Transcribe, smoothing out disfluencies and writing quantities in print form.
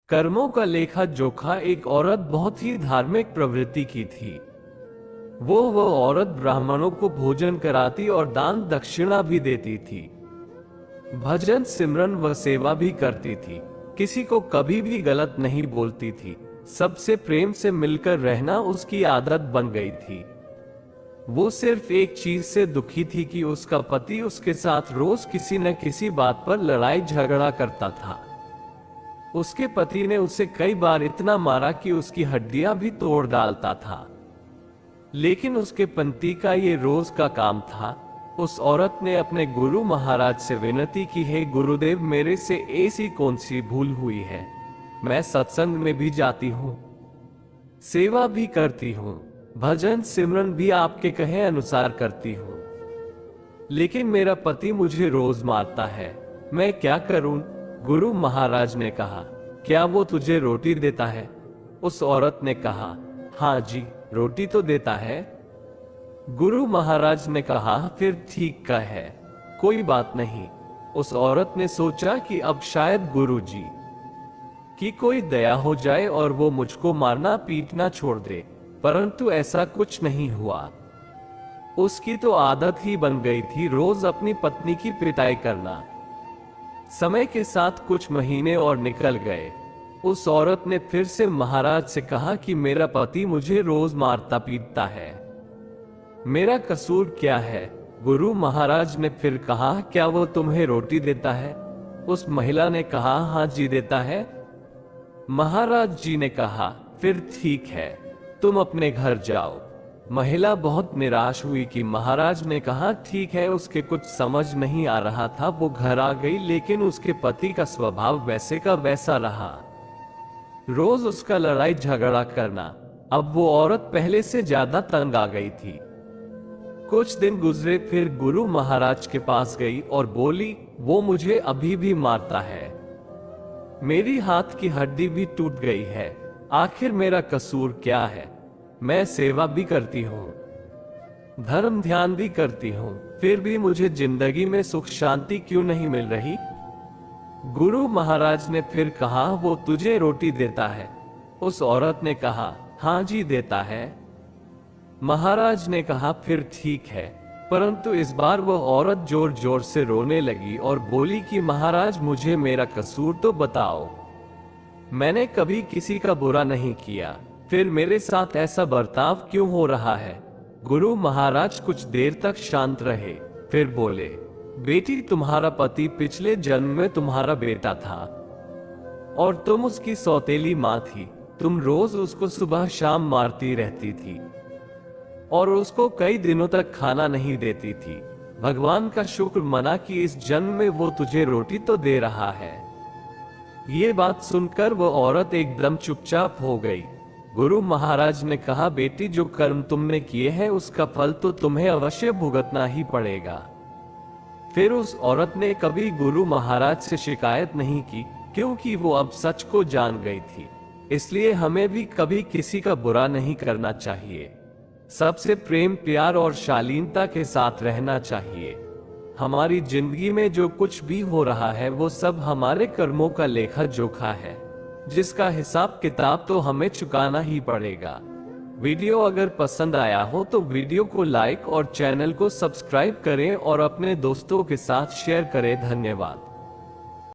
कर्मों का लेखा जोखा एक औरत बहुत ही धार्मिक प्रवृत्ति की थी। वो औरत ब्राह्मणों को भोजन कराती और दान दक्षिणा भी देती थी। भजन सिमरन व सेवा भी करती थी। किसी को कभी भी गलत नहीं बोलती थी। सबसे प्रेम से मिलकर रहना उसकी आदत बन गई थी। वो सिर्फ एक चीज से दुखी थी कि उसका पति उसके साथ रोज किसी न किसी बात पर लड़ाई झगड़ा करता था। उसके पति ने उसे कई बार इतना मारा कि उसकी हड्डियां भी तोड़ डालता था। लेकिन उसके पति का ये रोज का काम था। उस औरत ने अपने गुरु महाराज से विनती की, हे गुरुदेव, मेरे से ऐसी कौन सी भूल हुई है? मैं सत्संग में भी जाती हूँ, सेवा भी करती हूँ, भजन सिमरन भी आपके कहे अनुसार करती हूँ, लेकिन मेरा पति मुझे रोज मारता है। मैं क्या करूं? गुरु महाराज ने कहा, क्या वो तुझे रोटी देता है? उस औरत ने कहा, हाँ जी, रोटी तो देता है। गुरु महाराज ने कहा, फिर ठीक का है, कोई बात नहीं। उस औरत ने सोचा कि अब शायद गुरु जी की कोई दया हो जाए और वो मुझको मारना पीटना छोड़ दे, परंतु ऐसा कुछ नहीं हुआ। उसकी तो आदत ही बन गई थी रोज अपनी पत्नी की पिटाई करना। समय के साथ कुछ महीने और निकल गए। उस औरत ने फिर से महाराज से कहा कि मेरा पति मुझे रोज मारता पीटता है, मेरा कसूर क्या है? गुरु महाराज ने फिर कहा, क्या वो तुम्हें रोटी देता है? उस महिला ने कहा, हाँ जी देता है। महाराज जी ने कहा, फिर ठीक है, तुम अपने घर जाओ। महिला बहुत निराश हुई कि महाराज ने कहा ठीक है। उसके कुछ समझ नहीं आ रहा था। वो घर आ गई, लेकिन उसके पति का स्वभाव वैसे का वैसा रहा, रोज उसका लड़ाई झगड़ा करना। अब वो औरत पहले से ज्यादा तंग आ गई थी। कुछ दिन गुजरे, फिर गुरु महाराज के पास गई और बोली, वो मुझे अभी भी मारता है, मेरी हाथ की हड्डी भी टूट गई है, आखिर मेरा कसूर क्या है? मैं सेवा भी करती हूँ, धर्म ध्यान भी करती हूँ, फिर भी मुझे जिंदगी में सुख शांति क्यों नहीं मिल रही? गुरु महाराज ने फिर कहा, वो तुझे रोटी देता है? उस औरत ने कहा, हाँ जी देता है। महाराज ने कहा, फिर ठीक है। परंतु इस बार वो औरत जोर जोर से रोने लगी और बोली कि महाराज, मुझे मेरा कसूर तो बताओ, मैंने कभी किसी का बुरा नहीं किया, फिर मेरे साथ ऐसा बर्ताव क्यों हो रहा है? गुरु महाराज कुछ देर तक शांत रहे, फिर बोले, बेटी, तुम्हारा पति पिछले जन्म में तुम्हारा बेटा था और तुम उसकी सौतेली माँ थी। तुम रोज उसको सुबह शाम मारती रहती थी और उसको कई दिनों तक खाना नहीं देती थी। भगवान का शुक्र मना कि इस जन्म में वो तुझे रोटी तो दे रहा है। ये बात सुनकर वो औरत एकदम चुपचाप हो गई। गुरु महाराज ने कहा, बेटी, जो कर्म तुमने किए हैं उसका फल तो तुम्हें अवश्य भुगतना ही पड़ेगा। फिर उस औरत ने कभी गुरु महाराज से शिकायत नहीं की, क्योंकि वो अब सच को जान गई थी। इसलिए हमें भी कभी किसी का बुरा नहीं करना चाहिए। सबसे प्रेम, प्यार और शालीनता के साथ रहना चाहिए। हमारी जिंदगी में जो कुछ भी हो रहा है वो सब हमारे कर्मों का लेखा जोखा है, जिसका हिसाब किताब तो हमें चुकाना ही पड़ेगा। वीडियो अगर पसंद आया हो तो वीडियो को लाइक और चैनल को सब्सक्राइब करें और अपने दोस्तों के साथ शेयर करें। धन्यवाद।